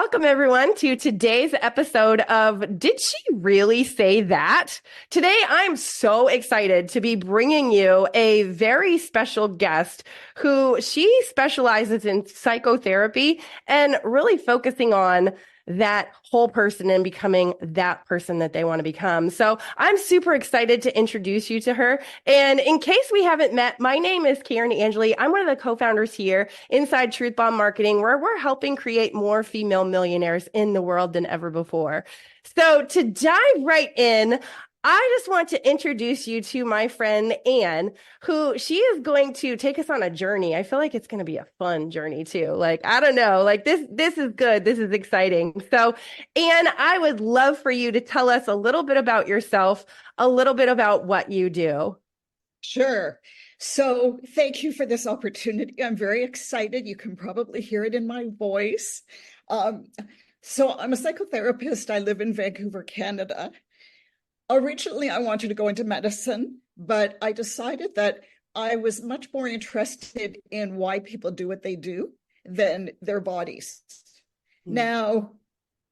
welcome everyone to today's episode of Did She Really Say That? Today, I'm so excited to be bringing you a very special guest who she specializes in psychotherapy and really focusing on that whole person and becoming that person that they want to become. So I'm super excited to introduce you to her. And in case we haven't met, my name is Karen Angeli. I'm one of the co-founders here inside Truth Bomb Marketing, where we're helping create more female millionaires in the world than ever before. So to dive right in, I just want to introduce you to my friend Anne, who she is going to take us on a journey. I feel like it's going to be a fun journey too. Like, I don't know, like this is good. This is exciting. So, Anne, I would love for you to tell us a little bit about yourself, a little bit about what you do. Sure. So thank you for this opportunity. I'm very excited. You can probably hear it in my voice. Um, so I'm a psychotherapist. I live in Vancouver, Canada. Originally, I wanted to go into medicine, but I decided that I was much more interested in why people do what they do than their bodies. Now,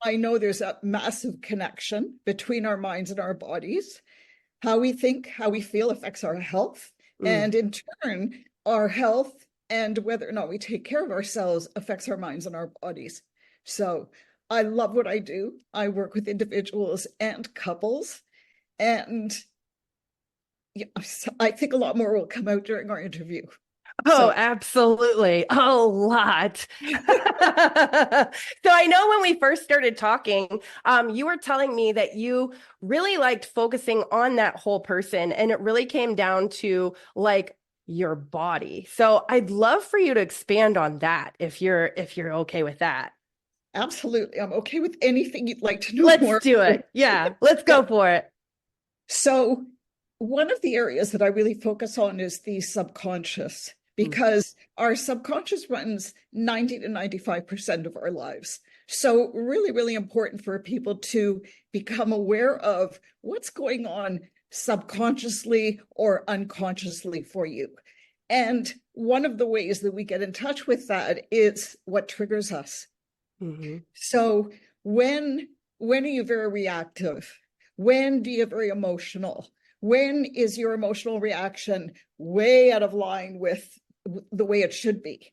I know there's a massive connection between our minds and our bodies. How we think, how we feel affects our health. And in turn, our health and whether or not we take care of ourselves affects our minds and our bodies. So I love what I do. I work with individuals and couples. And yeah, I think a lot more will come out during our interview. Oh, So absolutely. A lot. So I know when we first started talking, you were telling me that you really liked focusing on that whole person, and it really came down to like your body. So I'd love for you to expand on that if you're okay with that. absolutely, I'm okay with anything you'd like to know Let's more. do it. Yeah, let's Yeah. go for it. So one of the areas that I really focus on is the subconscious, because our subconscious runs 90 to 95% of our lives. So really, really important for people to become aware of what's going on subconsciously or unconsciously for you. And one of the ways that we get in touch with that is what triggers us. Mm-hmm. So when are you very reactive? When do you get very emotional? When is your emotional reaction way out of line with the way it should be?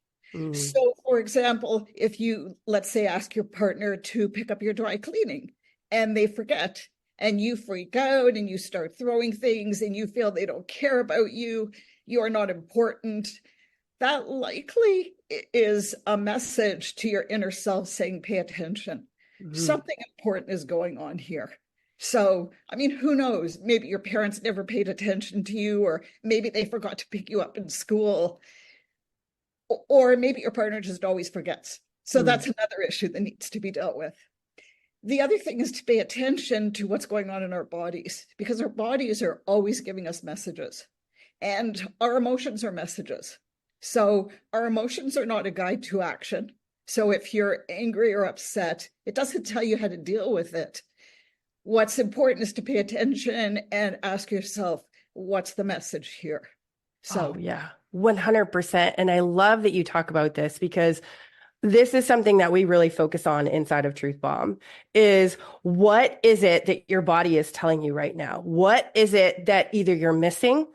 So, for example, if you, let's say, ask your partner to pick up your dry cleaning and they forget, and you freak out and you start throwing things and you feel they don't care about you, you are not important, that likely is a message to your inner self saying, pay attention. Mm-hmm. Something important is going on here. So, I mean, who knows? Maybe your parents never paid attention to you, or maybe they forgot to pick you up in school, or maybe your partner just always forgets. So that's another issue that needs to be dealt with. The other thing is to pay attention to what's going on in our bodies, because our bodies are always giving us messages, and our emotions are messages. So our emotions are not a guide to action. So if you're angry or upset, it doesn't tell you how to deal with it. What's important is to pay attention and ask yourself, what's the message here? So, Oh, yeah, 100%. And I love that you talk about this because this is something that we really focus on inside of Truth Bomb is what is it that your body is telling you right now? What is it that either you're missing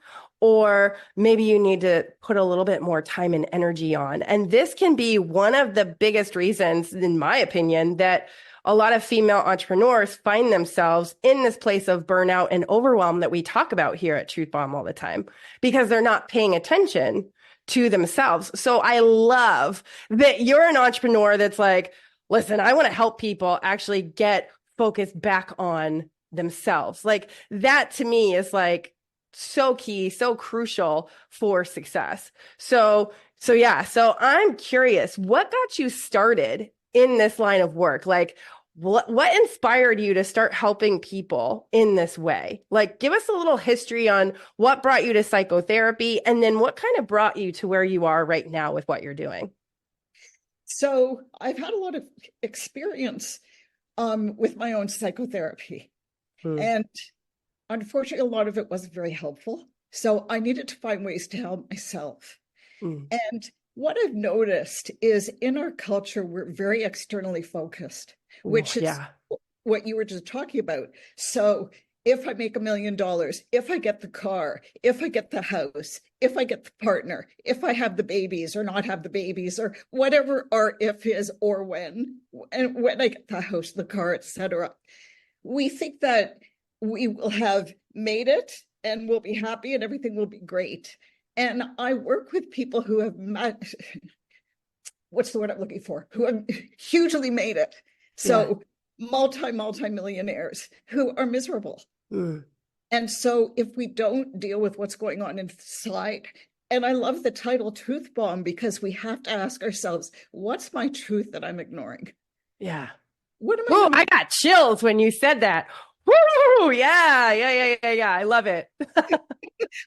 or maybe you need to put a little bit more time and energy on? And this can be one of the biggest reasons, in my opinion, that a lot of female entrepreneurs find themselves in this place of burnout and overwhelm that we talk about here at Truth Bomb all the time because they're not paying attention to themselves. So I love that you're an entrepreneur that's like, listen, I want to help people actually get focused back on themselves. Like that to me is like so key, so crucial for success. So yeah, so I'm curious, what got you started in this line of work? Like what inspired you to start helping people in this way? Like, give us a little history on what brought you to psychotherapy and then what kind of brought you to where you are right now with what you're doing. so I've had a lot of experience with my own psychotherapy. Mm, And unfortunately, a lot of it wasn't very helpful. So I needed to find ways to help myself. mm, And what I've noticed is in our culture, we're very externally focused, Ooh, which is yeah. what you were just talking about. So if I make $1 million, if I get the car, if I get the house, if I get the partner, if I have the babies or not have the babies, or whatever our if is, or and when I get the house, the car, etc., we think that we will have made it and we'll be happy and everything will be great. And I work with people who have met, what's the word I'm looking for, who have hugely made it. Yeah. So multi-millionaires who are miserable. Mm. And so if we don't deal with what's going on inside, and I love the title Truth Bomb, because we have to ask ourselves, what's my truth that I'm ignoring? Yeah. What am I Oh, not? I got chills when you said that. Woo! Yeah, yeah, yeah, yeah, yeah. I love it.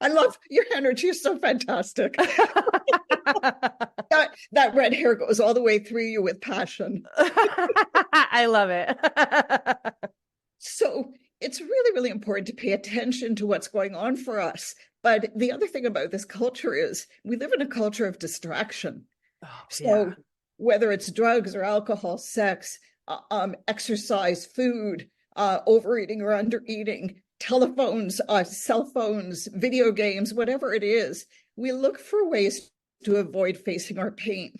I love your energy is so fantastic. That red hair goes all the way through you with passion. I love it. So it's really, really important to pay attention to what's going on for us. But the other thing about this culture is we live in a culture of distraction. Oh, yeah. So whether it's drugs or alcohol, sex, exercise, food, overeating or undereating, telephones, cell phones, video games, whatever it is, we look for ways to avoid facing our pain.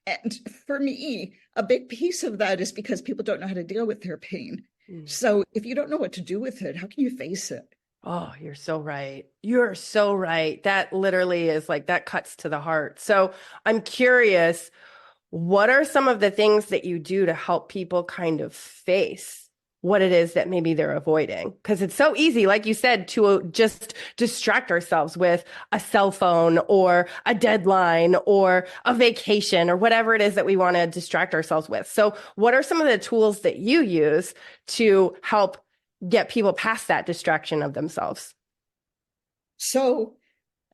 And for me, a big piece of that is because people don't know how to deal with their pain. Mm. So if you don't know what to do with it, how can you face it? Oh, you're so right. You're so right. That literally is like that cuts to the heart. So I'm curious, what are some of the things that you do to help people kind of face what it is that maybe they're avoiding? Because it's so easy, like you said, to just distract ourselves with a cell phone or a deadline or a vacation or whatever it is that we want to distract ourselves with. So, what are some of the tools that you use to help get people past that distraction of themselves? So,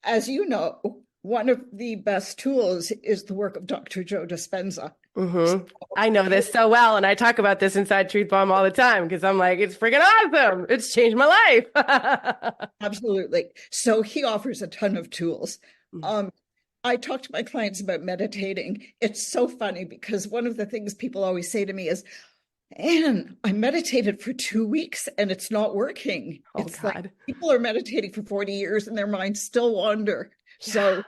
as you know, one of the best tools is the work of Dr. Joe Dispenza. Mm-hmm. I know this so well, and I talk about this inside Truth Bomb all the time because I'm like, it's freaking awesome. It's changed my life. Absolutely. So he offers a ton of tools. Mm. Um, I talk to my clients about meditating. It's so funny because one of the things people always say to me is, Anne, I meditated for 2 weeks and it's not working. Oh It's like God. people are meditating for 40 years and their minds still wander. Yeah. So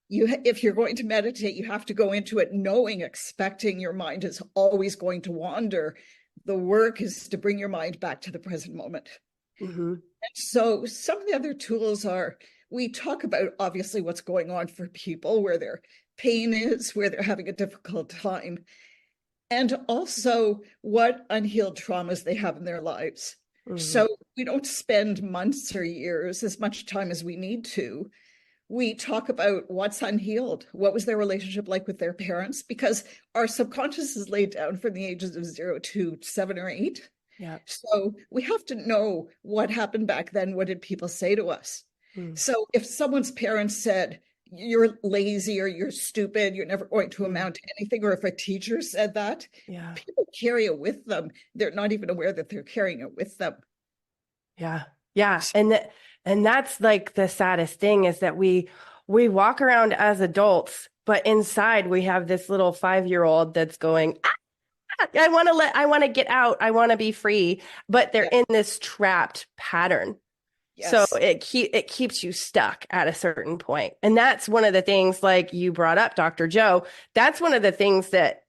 if you're going to meditate, you have to go into it knowing, expecting your mind is always going to wander. The work is to bring your mind back to the present moment. Mm-hmm. So some of the other tools are, we talk about obviously what's going on for people, where their pain is, where they're having a difficult time, and also what unhealed traumas they have in their lives. Mm-hmm. So we don't spend months or years, as much time as we need to. We talk about what's unhealed. What was their relationship like with their parents? Because our subconscious is laid down from the ages of 0 to 7 or 8. Yeah. So we have to know what happened back then. What did people say to us? Mm. So if someone's parents said, you're lazy or you're stupid, you're never going to Mm. amount to anything, or if a teacher said that, Yeah. people carry it with them. They're not even aware that they're carrying it with them. Yeah. Yeah. And that's like the saddest thing is that we walk around as adults, but inside we have this little 5-year-old that's going, I want to get out. I want to be free, but they're Yeah. in this trapped pattern. So Yes. it keeps you stuck at a certain point. And that's one of the things like you brought up, Dr. Joe. That's one of the things that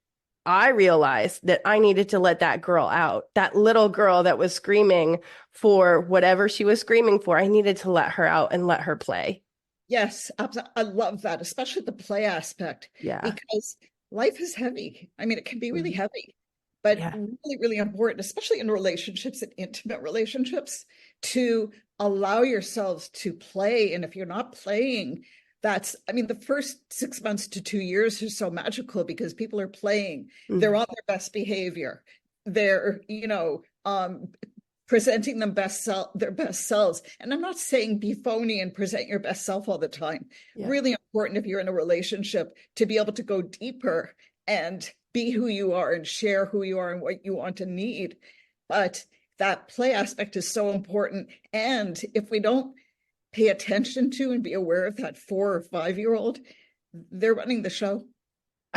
I realized that I needed to let that girl out. That little girl that was screaming for whatever she was screaming for. I needed to let her out and let her play. Yes, I love that, especially the play aspect, Yeah. because life is heavy. I mean, it can be really Mhm. heavy, but Yeah. really, really important, especially in relationships and intimate relationships, to allow yourselves to play. And if you're not playing, I mean, the first 6 months to 2 years are so magical because people are playing. They're Mhm. on their best behavior. They're, presenting their best selves. And I'm not saying be phony and present your best self all the time. Yeah. Really important if you're in a relationship to be able to go deeper and be who you are and share who you are and what you want and need. But that play aspect is so important. And if we don't pay attention to and be aware of that 4 or 5-year-old, they're running the show.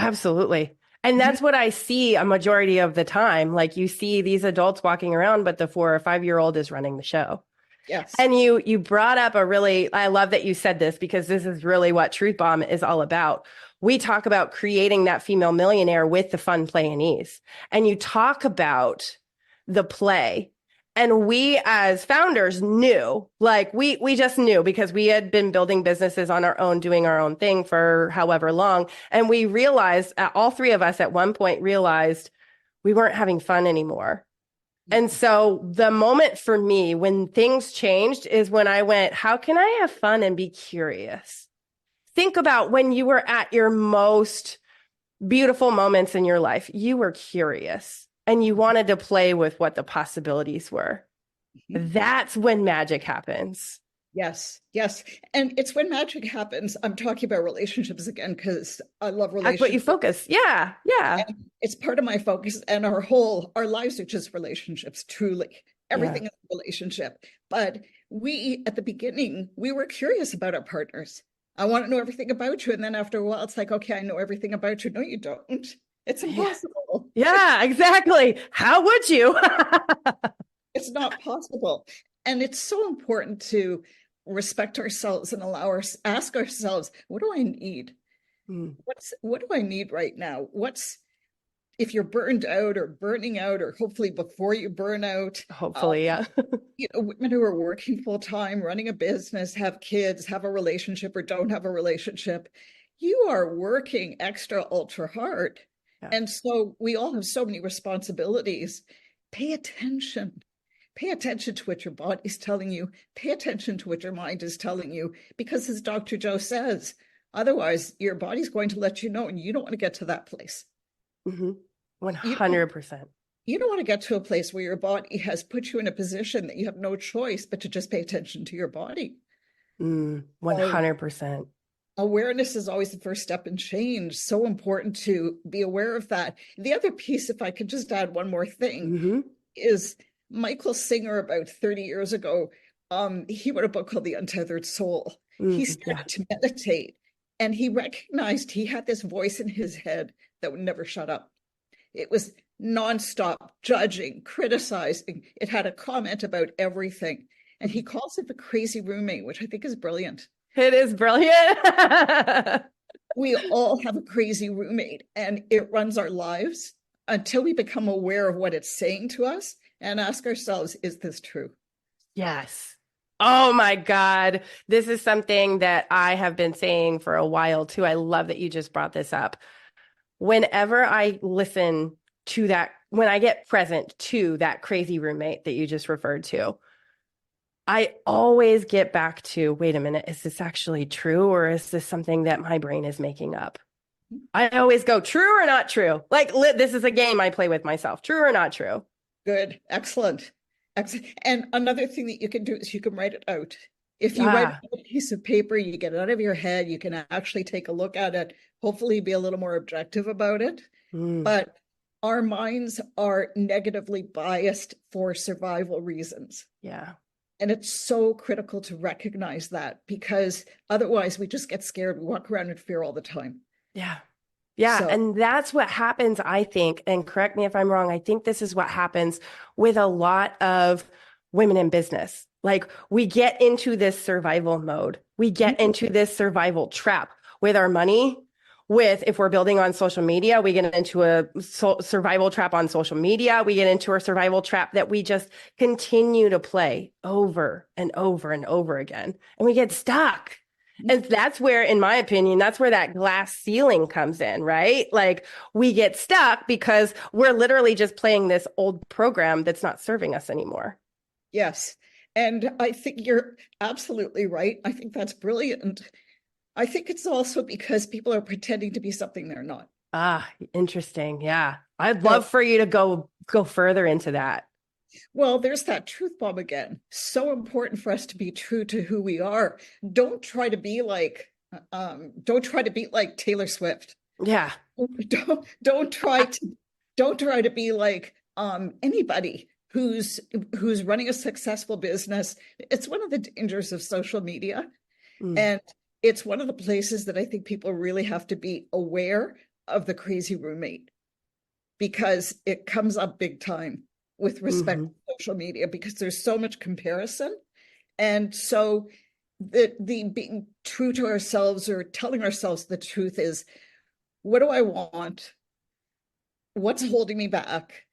Absolutely. And Mhm. that's what I see a majority of the time. Like you see these adults walking around, but the 4 or 5 year old is running the show. Yes. And you brought up a really, I love that you said this because this is really what Truth Bomb is all about. We talk about creating that female millionaire with the fun, play, and ease. And you talk about the play. And we as founders knew, like we just knew because we had been building businesses on our own, doing our own thing for however long. And we realized, all three of us at one point realized we weren't having fun anymore. And so the moment for me when things changed is when I went, how can I have fun and be curious? Think about when you were at your most beautiful moments in your life. You were curious and you wanted to play with what the possibilities were. Mhm. That's when magic happens. Yes, yes. And it's when magic happens. I'm talking about relationships again because I love That's what you relationships. focus. Yeah. Yeah. And it's part of my focus. And our lives are just relationships, truly. Yeah. Everything is a relationship. But we, at the beginning, we were curious about our partners. I want to know everything about you. And then after a while, it's like, okay, I know everything about you. No, you don't. It's Yeah. impossible. Yeah, exactly. How would you? It's not possible. And it's so important to respect ourselves and ask ourselves, what do I need? Hmm. What do I need right now? What's if you're burned out or burning out, or hopefully before you burn out, Hopefully, yeah. women who are working full time, running a business, have kids, have a relationship, or don't have a relationship, you are working extra ultra hard. Yeah. And so we all have so many responsibilities. Pay attention. Pay attention to what your body's telling you. Pay attention to what your mind is telling you, because as Dr. Joe says, otherwise your body's going to let you know, and you don't want to get to that place. Mm-hmm. You don't 100%. you don't want to get to a place where your body has put you in a position that you have no choice but to just pay attention to your body. So 100%. awareness is always the first step in change. So important to be aware of that. The other piece, if I could just add one more thing, Mm-hmm. is Michael Singer about 30 years ago. He wrote a book called The Untethered Soul. He Yeah. started to meditate, and he recognized he had this voice in his head that would never shut up. It was nonstop judging, criticizing. It had a comment about everything. And he calls it the crazy roommate, which I think is brilliant. It is brilliant. We all have a crazy roommate, and it runs our lives until we become aware of what it's saying to us and ask ourselves, is this true? Yes. Oh my God. This is something that I have been saying for a while too. I love that you just brought this up. Whenever I listen to that, when I get present to that crazy roommate that you just referred to, I always get back to, wait a minute, is this actually true or is this something that my brain is making up? I always go, true or not true? Like, this is a game I play with myself. True or not true? Good, excellent. Excellent. And another thing that you can do is you can write it out. If you write it Ah, on a piece of paper, you get it out of your head, you can actually take a look at it, hopefully be a little more objective about it. mm, But our minds are negatively biased for survival reasons. yeah. And it's so critical to recognize that, because otherwise we just get scared. We walk around in fear all the time. Yeah. Yeah. So, And that's what happens, I think. And correct me if I'm wrong. I think this is what happens with a lot of women in business. Like we get into this survival mode, we get into this survival trap with our money. With if we're building on social media, we get into a survival trap on social media. We get into a survival trap that we just continue to play over and over and over again. And we get stuck. And that's where, in my opinion, that's where that glass ceiling comes in, right? Like we get stuck because we're literally just playing this old program that's not serving us anymore. yes. And I think you're absolutely right. I think that's brilliant. I think it's also because people are pretending to be something they're not. Ah, interesting. Yeah. I'd So, love for you to go further into that. well, there's that truth bomb again. So important for us to be true to who we are. Don't try to be don't try to be like Taylor Swift. Yeah. Don't try to be like anybody who's running a successful business. It's one of the dangers of social media, Mm, and it's one of the places that I think people really have to be aware of the crazy roommate because it comes up big time with respect Hmm. to social media because there's so much comparison. And so the being true to ourselves or telling ourselves the truth is, what do I want? What's holding me back?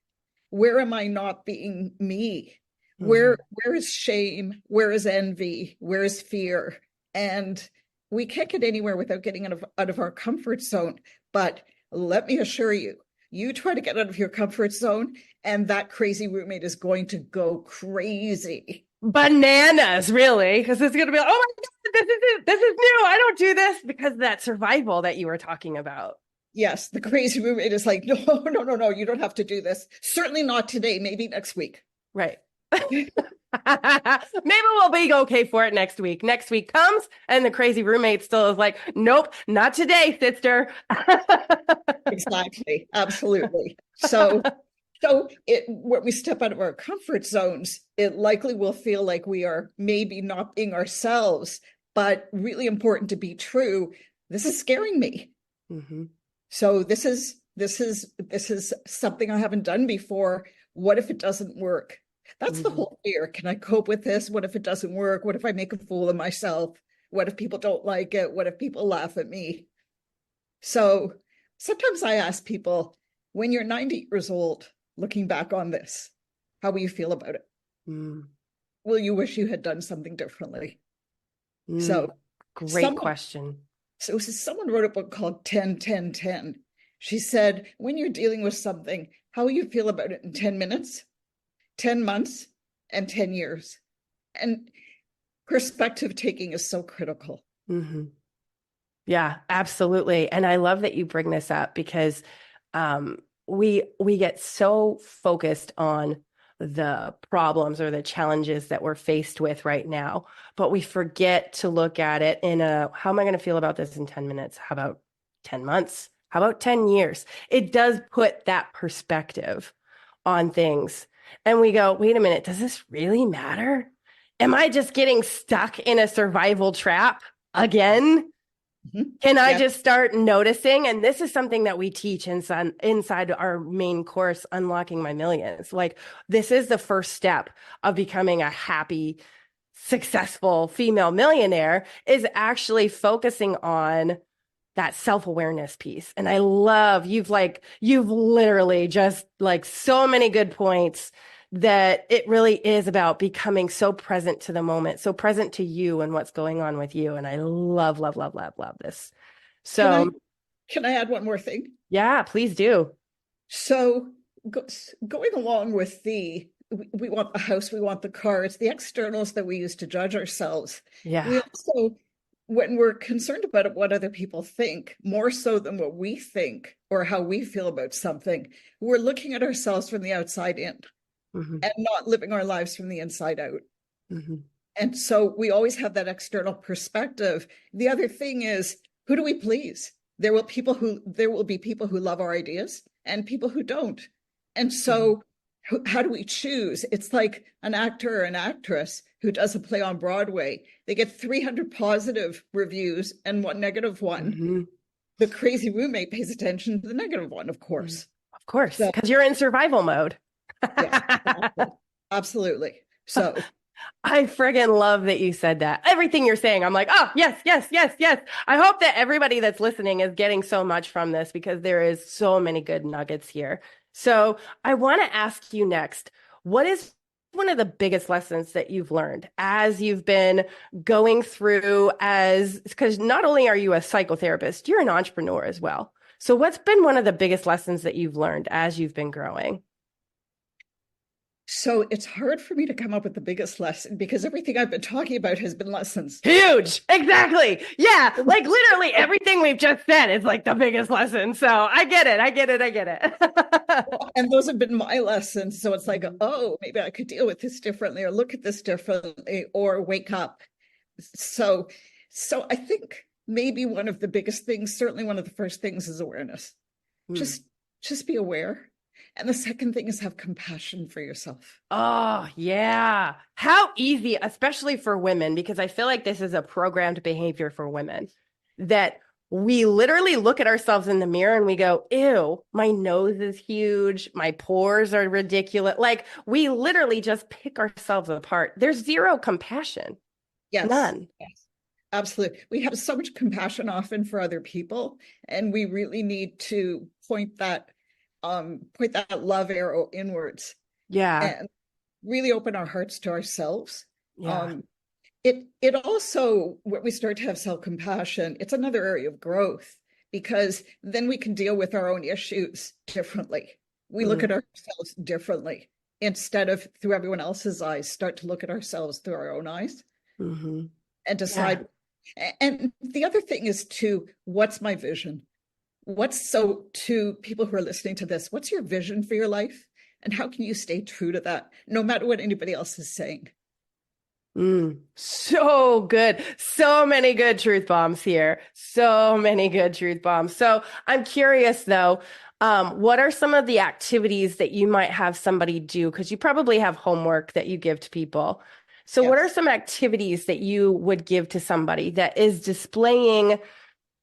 Where am I not being me? Hmm. Where is shame? Where is envy? Where is fear? And we can't get anywhere without getting out of our comfort zone. But let me assure you, you try to get out of your comfort zone, and that crazy roommate is going to go crazy. Bananas, really, because it's going to be like, oh my God, this is new. I don't do this because of that survival that you were talking about. Yes, the crazy roommate is like, no, no, no, no, you don't have to do this. Certainly not today, maybe next week. Right. Maybe we'll be okay for it next week. Next week comes, and the crazy roommate still is like, nope, not today, sister. Exactly. Absolutely. So when we step out of our comfort zones, it likely will feel like we are maybe not being ourselves, but really important to be true. This is scaring me. Hmm. So this is something I haven't done before. What if it doesn't work? That's the Hmm. whole fear. Can I cope with this? What if it doesn't work? What if I make a fool of myself? What if people don't like it? What if people laugh at me? So sometimes I ask people, when you're 90 years old, looking back on this, how will you feel about it? Mm. Will you wish you had done something differently? Mm. So Great someone question. someone wrote a book called 10 10 10. She said, when you're dealing with something, how will you feel about it in 10 minutes, 10 months, and 10 years? And perspective taking is so critical. Hmm. Yeah, absolutely. And I love that you bring this up because we get so focused on the problems or the challenges that we're faced with right now, but we forget to look at it in a, how am I going to feel about this in 10 minutes? How about 10 months? How about 10 years? It does put that perspective on things. And we go, wait a minute, does this really matter? Am I just getting stuck in a survival trap again? Mhm. Can I Yeah. just start noticing? And this is something that we teach inside our main course, Unlocking My Millions. Like, this is the first step of becoming a happy, successful female millionaire, is actually focusing on that self-awareness piece. And I love you've literally just like so many good points that it really is about becoming so present to the moment, so present to you and what's going on with you. And I love, love, love, love, love this. Can I So can I add one more thing? yeah, please do. So go, going along with we want the house, we want the car, it's the externals that we use to judge ourselves. Yeah. We also, when we're concerned about what other people think, more so than what we think or how we feel about something, we're looking at ourselves from the outside in Hmm. and not living our lives from the inside out. Hmm. And so we always have that external perspective. The other thing is, who do we please? There will be people who love our ideas and people who don't. And Hmm. so how do we choose? It's like an actor or an actress who does a play on Broadway. They get 300 positive reviews and one negative one. Hmm. The crazy roommate pays attention to the negative one, of course. Of course, So because you're in survival mode. yes, exactly. Absolutely. So I friggin' love that you said that. Everything you're saying, I'm like, oh, yes, yes, yes, yes. I hope that everybody that's listening is getting so much from this because there is so many good nuggets here. So I want to ask you next, what is one of the biggest lessons that you've learned as you've been going through because not only are you a psychotherapist, you're an entrepreneur as well. So what's been one of the biggest lessons that you've learned as you've been growing? So it's hard for me to come up with the biggest lesson because everything I've been talking about has been lessons. Huge. Exactly. Yeah. Like literally everything we've just said is like the biggest lesson. So I get it. I get it. I get it. And those have been my lessons. So it's like, Mhm. oh, maybe I could deal with this differently or look at this differently or wake up. So, so I think maybe one of the biggest things, certainly one of the first things is awareness. Hmm. Just just be aware. And the second thing is have compassion for yourself. Oh, yeah. How easy, especially for women, because I feel like this is a programmed behavior for women that we literally look at ourselves in the mirror and we go, ew, my nose is huge. My pores are ridiculous. Like we literally just pick ourselves apart. There's zero compassion, Yes. none. Yes. Absolutely. We have so much compassion often for other people, and we really need to point that love arrow inwards Yeah. and really open our hearts to ourselves. Yeah. Um, it also, when we start to have self-compassion, it's another area of growth because then we can deal with our own issues differently. We look at Mm, ourselves differently instead of through everyone else's eyes, start to look at ourselves through our own eyes hmm and Yeah. decide. And the other thing is to what's my vision? What's so to people who are listening to this, what's your vision for your life? And how can you stay true to that no matter what anybody else is saying? So good. So many good truth bombs here. So many good truth bombs. So I'm curious though, what are some of the activities that you might have somebody do? Because you probably have homework that you give to people. So what are Yes. some activities that you would give to somebody that is displaying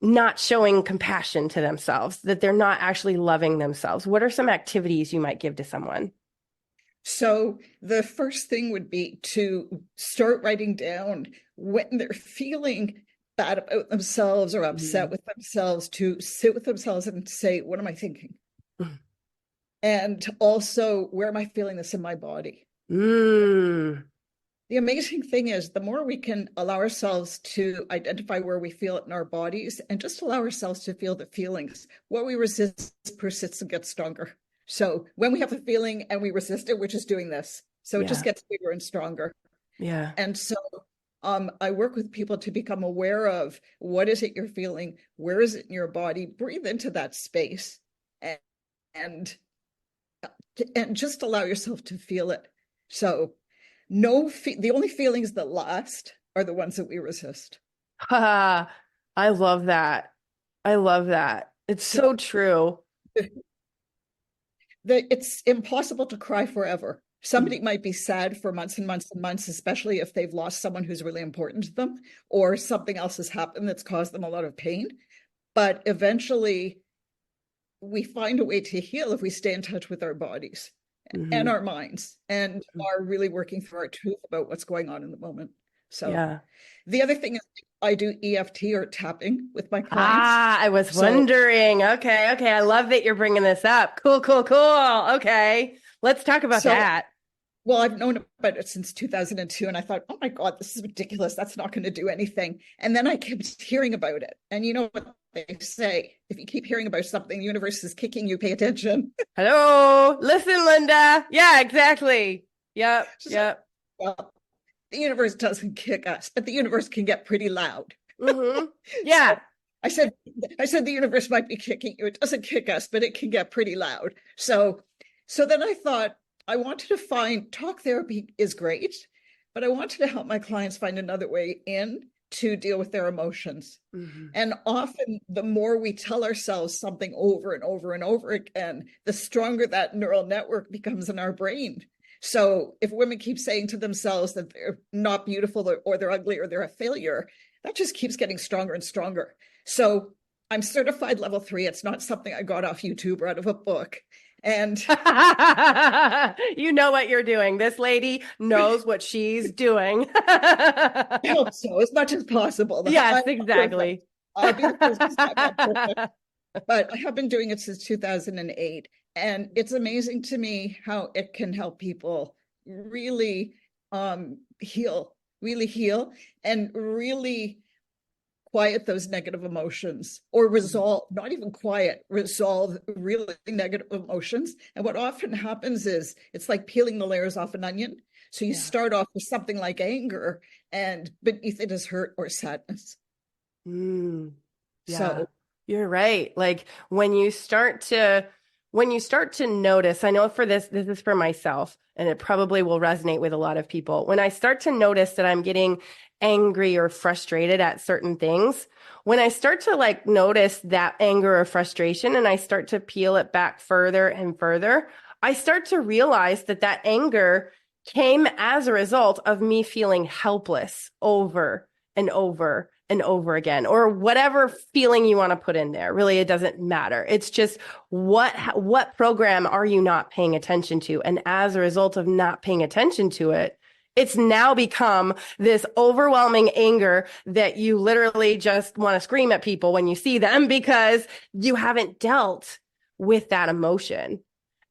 not showing compassion to themselves, that they're not actually loving themselves? What are some activities you might give to someone? So the first thing would be to start writing down when they're feeling bad about themselves or upset Mm. with themselves, to sit with themselves and say, what am I thinking? And also, where am I feeling this in my body? Mm. The amazing thing is, the more we can allow ourselves to identify where we feel it in our bodies and just allow ourselves to feel the feelings, what we resist persists and gets stronger. So when we have a feeling and we resist it, we're just doing this. So it just Yeah. gets bigger and stronger. Yeah. And so I work with people to become aware of what is it you're feeling, where is it in your body, breathe into that space, and and, and just allow yourself to feel it. So the only feelings that last are the ones that we resist. Ha, I love that. I love that. It's So so true. it's impossible to cry forever. Somebody might be sad for months and months and months, especially if they've lost someone who's really important to them, or something else has happened that's caused them a lot of pain. But eventually, we find a way to heal if we stay in touch with our bodies and Hmm our minds and are really working through our truth about what's going on in the moment. So Yeah. the otother thing is I do EFT or tapping with my clients. Ah, I was So, wondering. Okay, okay. I love that you're bringing this up. Cool, cool, cool. Okay. Let's talk about so that. well, I've known about it since 2002, and I thought, oh my God, this is ridiculous. That's not going to do anything. And then I kept hearing about it. And you know what they say? If you keep hearing about something, the universe is kicking you, pay attention. Hello. Listen, Linda. Yeah, exactly. Yep, So, yep. well, the universe doesn't kick us, but the universe can get pretty loud. hmm So Yeah. I said, I said the universe might be kicking you. It doesn't kick us, but it can get pretty loud. So then I thought I wanted to find talk therapy is great, but I wanted to help my clients find another way in to deal with their emotions. hmm And often, the more we tell ourselves something over and over and over again, the stronger that neural network becomes in our brain. So, if women keep saying to themselves that they're not beautiful or they're ugly or they're a failure, that just keeps getting stronger and stronger. So, I'm certified level 3. It's not something I got off YouTube or out of a book. And You know what you're doing. This lady knows what she's doing. I hope so, as much as possible. Yes, I'm not perfect. exactly. I'll be the first to say I'm not perfect, but I have been doing it since 2008. And it's amazing to me how it can help people really really heal, and really quiet those negative emotions, or resolve, not even quiet, resolve really negative emotions. And what often happens is it's like peeling the layers off an onion. So you Yeah. start off with something like anger, and beneath it is hurt or sadness. Mm, yeah, So, you're right. Like when you start to notice, I know for this is for myself, and it probably will resonate with a lot of people. When I start to notice that I'm getting angry or frustrated at certain things, when I start to like notice that anger or frustration and I start to peel it back further and further, I start to realize that that anger came as a result of me feeling helpless over and over and over again, or whatever feeling you want to put in there. Really, it doesn't matter. It's just what program are you not paying attention to? And as a result of not paying attention to it, it's now become this overwhelming anger that you literally just want to scream at people when you see them because you haven't dealt with that emotion.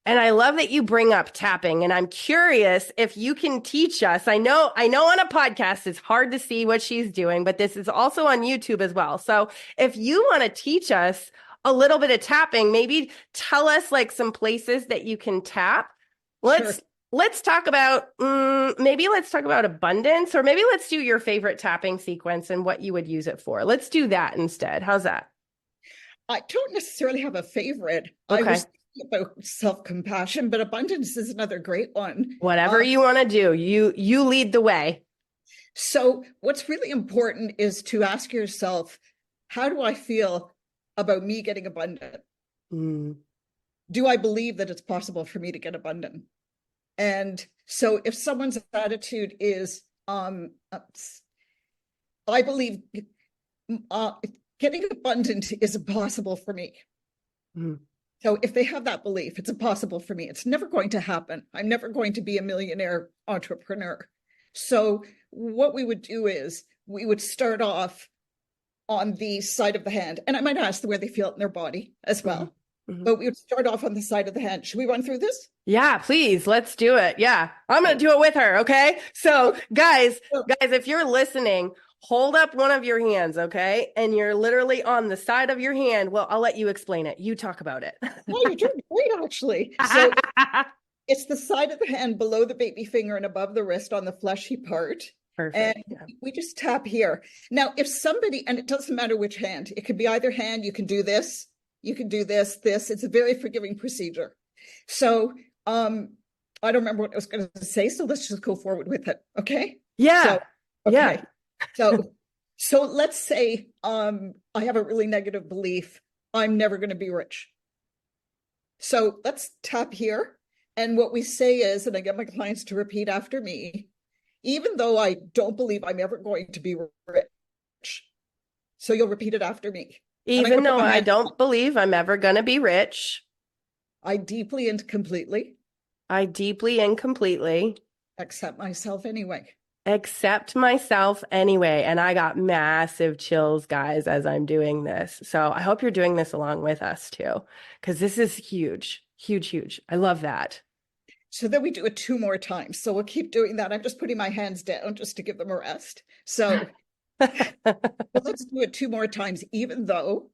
And I love that you bring up tapping, and I'm curious if you can teach us. I know on a podcast it's hard to see what she's doing, but this is also on YouTube as well. So if you want to teach us a little bit of tapping, maybe tell us like some places that you can tap. Sure. Let's talk about maybe let's talk about abundance, or maybe let's do your favorite tapping sequence and what you would use it for. Let's do that instead. How's that? I don't necessarily have a favorite. I Okay. was thinking about self-compassion, but abundance is another great one. Whatever you want to do, you lead the way. So what's really important is to ask yourself, how do I feel about me getting abundant? Mm. Do I believe that it's possible for me to get abundant? And so if someone's attitude is, I believe getting abundant is impossible for me. Mm. So if they have that belief, it's impossible for me. It's never going to happen. I'm never going to be a millionaire entrepreneur. So what we would do is we would start off on the side of the hand, and I might ask them where they feel it in their body as well. Mm-hmm. But we would start off on the side of the hand. Should we run through this? Yeah, please. Let's do it. Yeah. I'm going to do it with her. Okay. So guys, if you're listening, hold up one of your hands. Okay. And you're literally on the side of your hand. Well, I'll let you explain it. You talk about it. No, you're doing great, actually. So it's the side of the hand below the baby finger and above the wrist on the fleshy part. Perfect. And we just tap here. Now, if somebody, and it doesn't matter which hand, it could be either hand, you can do this, you can do this. It's a very forgiving procedure. So I don't remember what I was going to say, so let's just go forward with it. Okay. Yeah. Okay. So let's say I have a really negative belief. I'm never going to be rich. So let's tap here. And what we say is, and I get my clients to repeat after me, even though I don't believe I'm ever going to be rich. So you'll repeat it after me. Even though I don't believe I'm ever going to be rich. I deeply and completely accept myself anyway. Accept myself anyway. And I got massive chills, guys, as I'm doing this. So I hope you're doing this along with us too, because this is huge, huge, huge. I love that. So then we do it 2 more times. So we'll keep doing that. I'm just putting my hands down just to give them a rest. So let's do it 2 more times, even though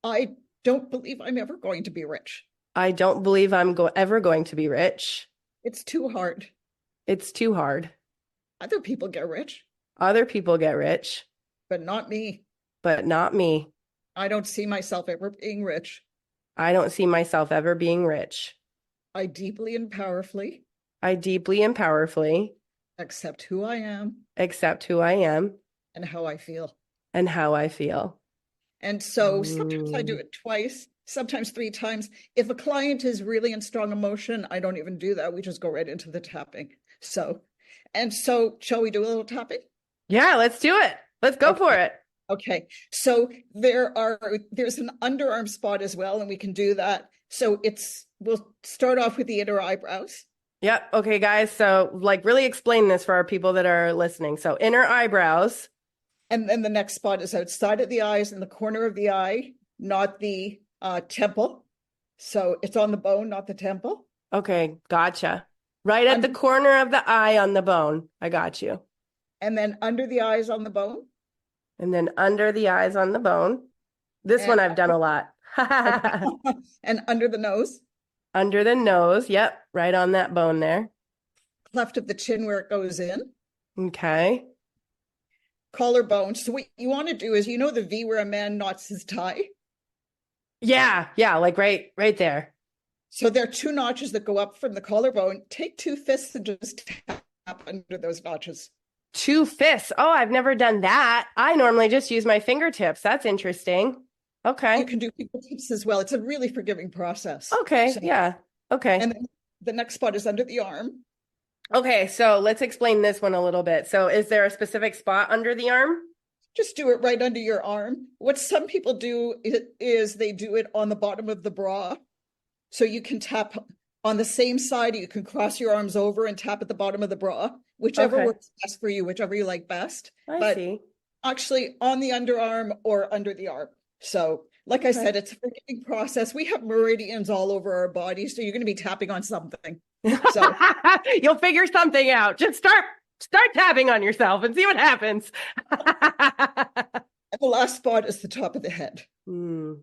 I don't believe I'm ever going to be rich. I don't believe I'm ever going to be rich. It's too hard. It's too hard. Other people get rich. Other people get rich. But not me. But not me. I don't see myself ever being rich. I don't see myself ever being rich. I deeply and powerfully accept who I am. And how I feel. And so sometimes I do it twice, sometimes 3 times. If a client is really in strong emotion, I don't even do that. We just go right into the tapping. So shall we do a little tapping? Yeah, let's do it. Let's go for it. Okay. So there's an underarm spot as well, and we can do that. So we'll start off with the inner eyebrows. Yep. Okay, guys. So really explain this for our people that are listening. So inner eyebrows. And then the next spot is outside of the eyes, in the corner of the eye, not the temple. So it's on the bone, not the temple. Okay, gotcha. Right at the corner of the eye on the bone. I got you. And then under the eyes on the bone. And then under the eyes on the bone. This one I've done a lot. And under the nose. Under the nose. Yep. Right on that bone there. Cleft of the chin where it goes in. Okay. Collarbone. So what you want to do is, the V where a man knots his tie? Yeah. Yeah. Right there. So there are 2 notches that go up from the collarbone. Take 2 fists and just tap under those notches. 2 fists. Oh, I've never done that. I normally just use my fingertips. That's interesting. Okay. You can do fingertips as well. It's a really forgiving process. Okay. Yeah. Okay. And then the next spot is under the arm. Okay, so let's explain this one a little bit. So is there a specific spot under the arm? Just do it right under your arm. What some people do is they do it on the bottom of the bra. So you can tap on the same side, you can cross your arms over and tap at the bottom of the bra, whichever Okay, works best for you, whichever you like best. I But see. actually on the underarm or under the arm. So, like I Okay. said, it's a forgiving process. We have meridians all over our body, so you're going to be tapping on something. So, You'll figure something out. Just start tapping on yourself and see what happens. and the last spot is the top of the head. Hmm.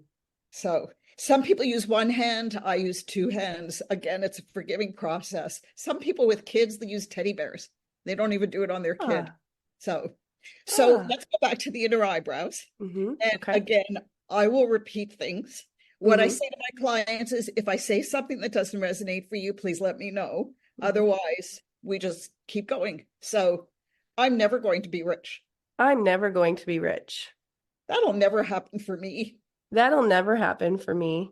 So, some people use one hand, I use two hands. Again, it's a forgiving process. Some people with kids, they use teddy bears. They don't even do it on their kid. Ah, So ah. let's go back to the inner eyebrows. And Okay. again, I will repeat things. What I hmm say to my clients is if I say something that doesn't resonate for you, please let me know. hmm Otherwise, we just keep going. So I'm never going to be rich. I'm never going to be rich. That'll never happen for me. That'll never happen for me.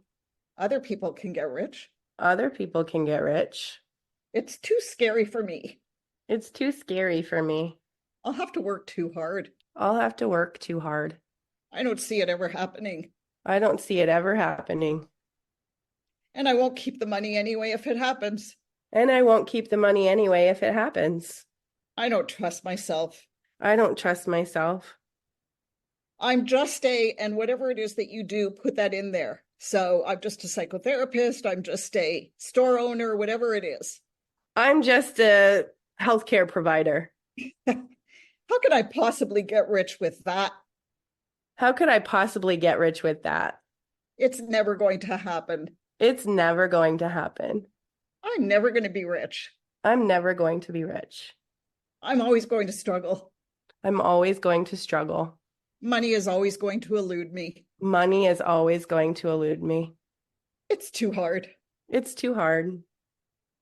Other people can get rich. Other people can get rich. It's too scary for me. It's too scary for me. I'll have to work too hard. I'll have to work too hard. I don't see it ever happening. I don't see it ever happening. And I won't keep the money anyway if it happens. And I won't keep the money anyway if it happens. I don't trust myself. I don't trust myself. I'm just and whatever it is that you do, put that in there. So I'm just a psychotherapist. I'm just a store owner, whatever it is. I'm just a healthcare provider. How could I possibly get rich with that? How could I possibly get rich with that? It's never going to happen. It's never going to happen. I'm never going to be rich. I'm never going to be rich. I'm always going to struggle. I'm always going to struggle. Money is always going to elude me. Money is always going to elude me. It's too hard. It's too hard.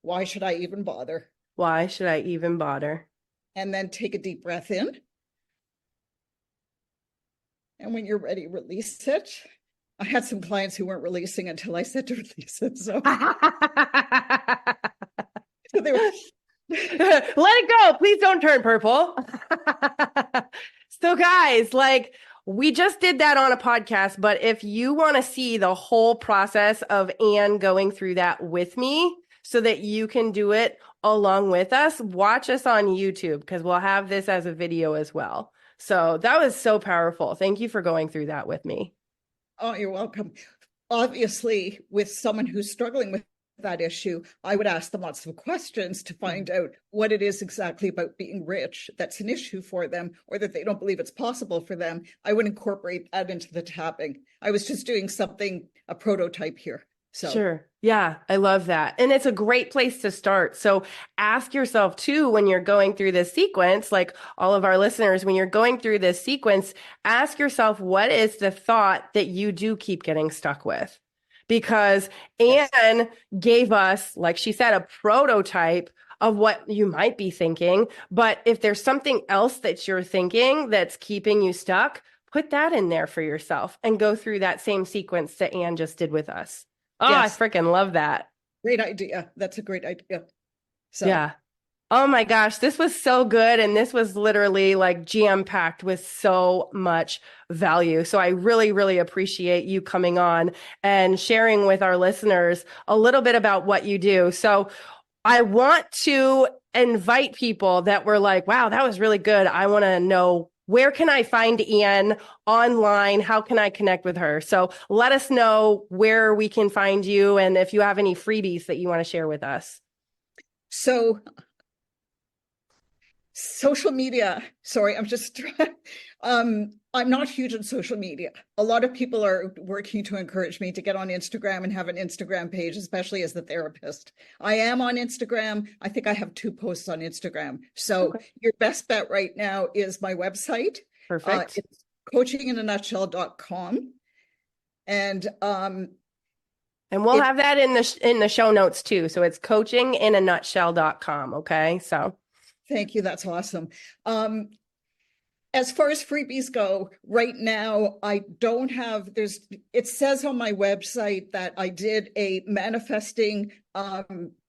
Why should I even bother? Why should I even bother? And then take a deep breath in. And when you're ready, release it. I had some clients who weren't releasing until I said to release it. So they were, Let it go. Please don't turn purple. So, guys, like we just did that on a podcast, but if you want to see the whole process of Anne going through that with me so that you can do it along with us, watch us on YouTube because we'll have this as a video as well. So, that was so powerful. Thank you for going through that with me. oh, you're welcome. Obviously, with someone who's struggling with that issue, I would ask them lots of questions to find out what it is exactly about being rich that's an issue for them or that they don't believe it's possible for them. I would incorporate that into the tapping. I was just doing something, a prototype here. So Sure. Yeah, I love that. And it's a great place to start. So ask yourself too, when you're going through this sequence, like all of our listeners, when you're going through this sequence, ask yourself, what is the thought that you do keep getting stuck with? Because yes, Anne gave us, like she said, a prototype of what you might be thinking. But if there's something else that you're thinking that's keeping you stuck, put that in there for yourself and go through that same sequence that Anne just did with us. Oh, I yes, freaking love that. great idea. That's a great idea. So Yeah. Oh my gosh, this was so good. And this was literally like jam-packed with so much value. So I really, really appreciate you coming on and sharing with our listeners a little bit about what you do. So I want to invite people that were like, wow, that was really good. I want to know, where can I find Anne online? How can I connect with her? So let us know where we can find you and if you have any freebies that you want to share with us. so social media. Sorry, I'm just I'm not huge on social media. A lot of people are working to encourage me to get on Instagram and have an Instagram page, especially as the therapist. I am on Instagram. I think I have 2 posts on Instagram. So Okay. your best bet right now is my website. Perfect. It's coachinginanutshell.com. And And we'll it have that in the show notes too. So it's coachinginanutshell.com. Okay. So thank you. That's awesome. As far as freebies go, right now, I don't have, it says on my website that I did a manifesting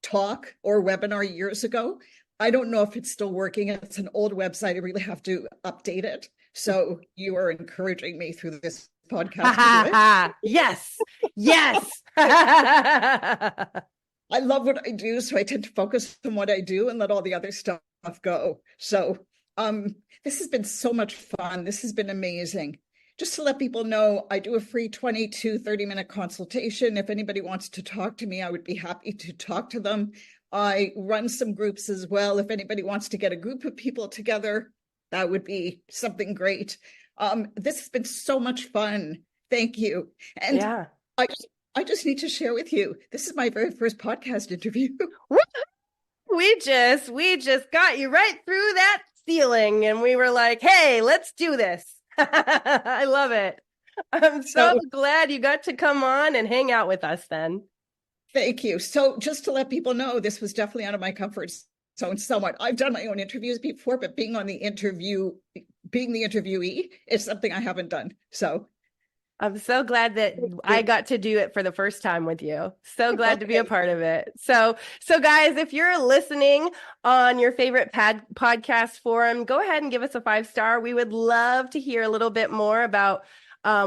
talk or webinar years ago. I don't know if it's still working. It's an old website. I really have to update it. So you are encouraging me through this Ha podcast to do ha it. ha. Yes. Yes. I love what I do, so I tend to focus on what I do and let all the other stuff go. So, this has been so much fun. This has been amazing. Just to let people know, I do a free 20 to 30-minute consultation. If anybody wants to talk to me, I would be happy to talk to them. I run some groups as well. If anybody wants to get a group of people together, that would be something great. This has been so much fun. Thank you. And Yeah. I I just need to share with you. This is my very first podcast interview. We just got you right through that ceiling and we were like, hey, let's do this. I love it. I'm so So glad you got to come on and hang out with us then. thank you. So just to let people know, this was definitely out of my comfort zone somewhat. I've done my own interviews before, but being the interviewee is something I haven't done. So I'm so glad that I got to do it for the first time with you. So glad to be a okay. part of it. So guys, if you're listening on your favorite podcast forum, go ahead and give us a 5-star. We would love to hear a little bit more about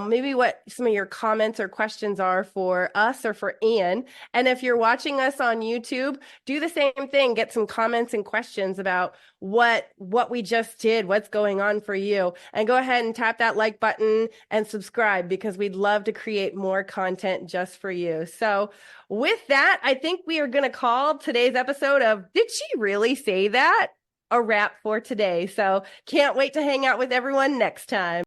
maybe what some of your comments or questions are for us or for Anne. And if you're watching us on YouTube, do the same thing. Get some comments and questions about what we just did, what's going on for you. And go ahead and tap that like button and subscribe because we'd love to create more content just for you. So with that, I think we are going to call today's episode of Did She Really Say That? A wrap for today. So can't wait to hang out with everyone next time.